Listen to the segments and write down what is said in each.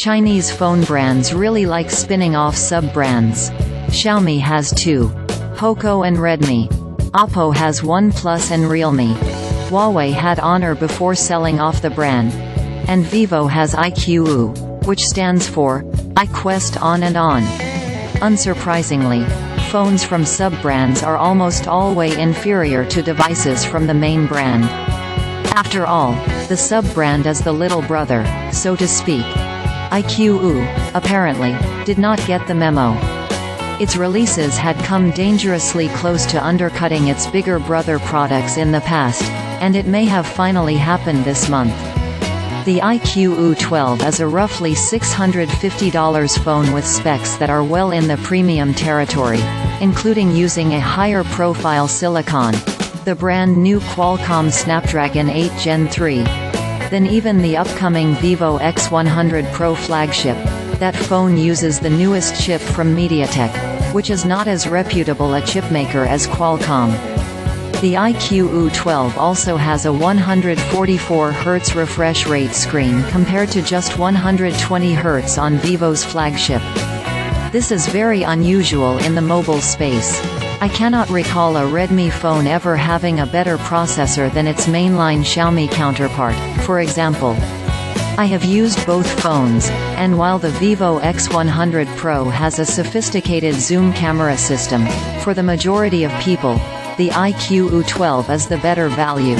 Chinese phone brands really like spinning off sub-brands. Xiaomi has two. POCO and Redmi. Oppo has OnePlus and Realme. Huawei had Honor before selling off the brand. And Vivo has iQOO, which stands for I Quest On and On. Unsurprisingly, phones from sub-brands are almost always inferior to devices from the main brand. After all, the sub-brand is the little brother, so to speak. iQOO, apparently, did not get the memo. Its releases had come dangerously close to undercutting its bigger brother products in the past, and it may have finally happened this month. The iQOO 12 is a roughly $650 phone with specs that are well in the premium territory, including using a higher profile silicon, the brand new Qualcomm Snapdragon 8 Gen 3, than even the upcoming Vivo X100 Pro flagship. That phone uses the newest chip from Mediatek, which is not as reputable a chipmaker as Qualcomm. The iQOO 12 also has a 144 Hz refresh rate screen compared to just 120 Hz on Vivo's flagship. This is very unusual in the mobile space. I cannot recall a Redmi phone ever having a better processor than its mainline Xiaomi counterpart, for example. I have used both phones, and while the Vivo X100 Pro has a sophisticated zoom camera system, for the majority of people, the iQOO 12 is the better value.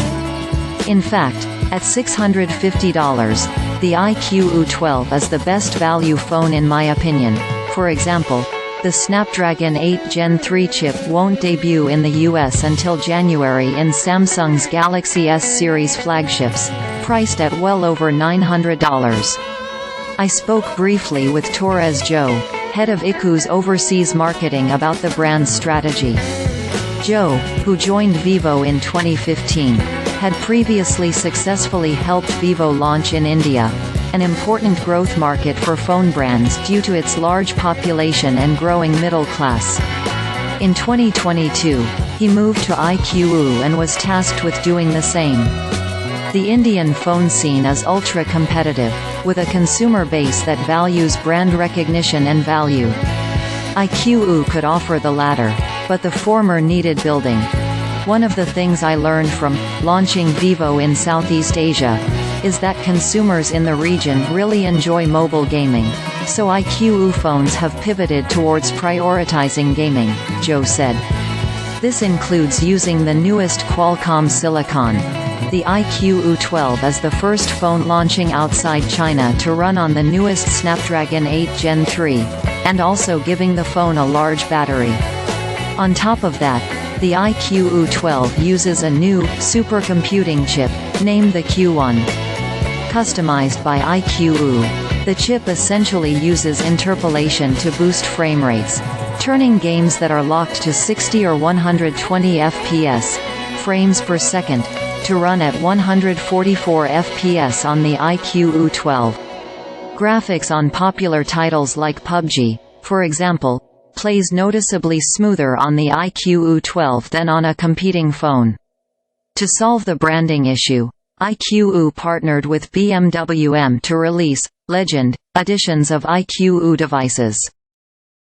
In fact, at $650, the iQOO 12 is the best value phone in my opinion. For example, the Snapdragon 8 Gen 3 chip won't debut in the US until January in Samsung's Galaxy S series flagships, priced at well over $900. I spoke briefly with Torres Zhou, head of iQOO's overseas marketing, about the brand's strategy. Zhou, who joined Vivo in 2015, had previously successfully helped Vivo launch in India, an important growth market for phone brands due to its large population and growing middle class. In 2022, he moved to iQOO and was tasked with doing the same. The Indian phone scene is ultra-competitive, with a consumer base that values brand recognition and value. iQOO could offer the latter, but the former needed building. One of the things I learned from launching Vivo in Southeast Asia is that consumers in the region really enjoy mobile gaming, so iQOO phones have pivoted towards prioritizing gaming, Zhou said. This includes using the newest Qualcomm silicon. The iQOO 12 is the first phone launching outside China to run on the newest Snapdragon 8 Gen 3, and also giving the phone a large battery. On top of that, the iQOO 12 uses a new supercomputing chip, named the Q1. Customized by iQOO, the chip essentially uses interpolation to boost frame rates, turning games that are locked to 60 or 120 FPS frames per second to run at 144 FPS on the iQOO 12. Graphics on popular titles like PUBG, for example, plays noticeably smoother on the iQOO 12 than on a competing phone. To solve the branding issue, iQOO partnered with BMW M to release Legend editions of iQOO devices.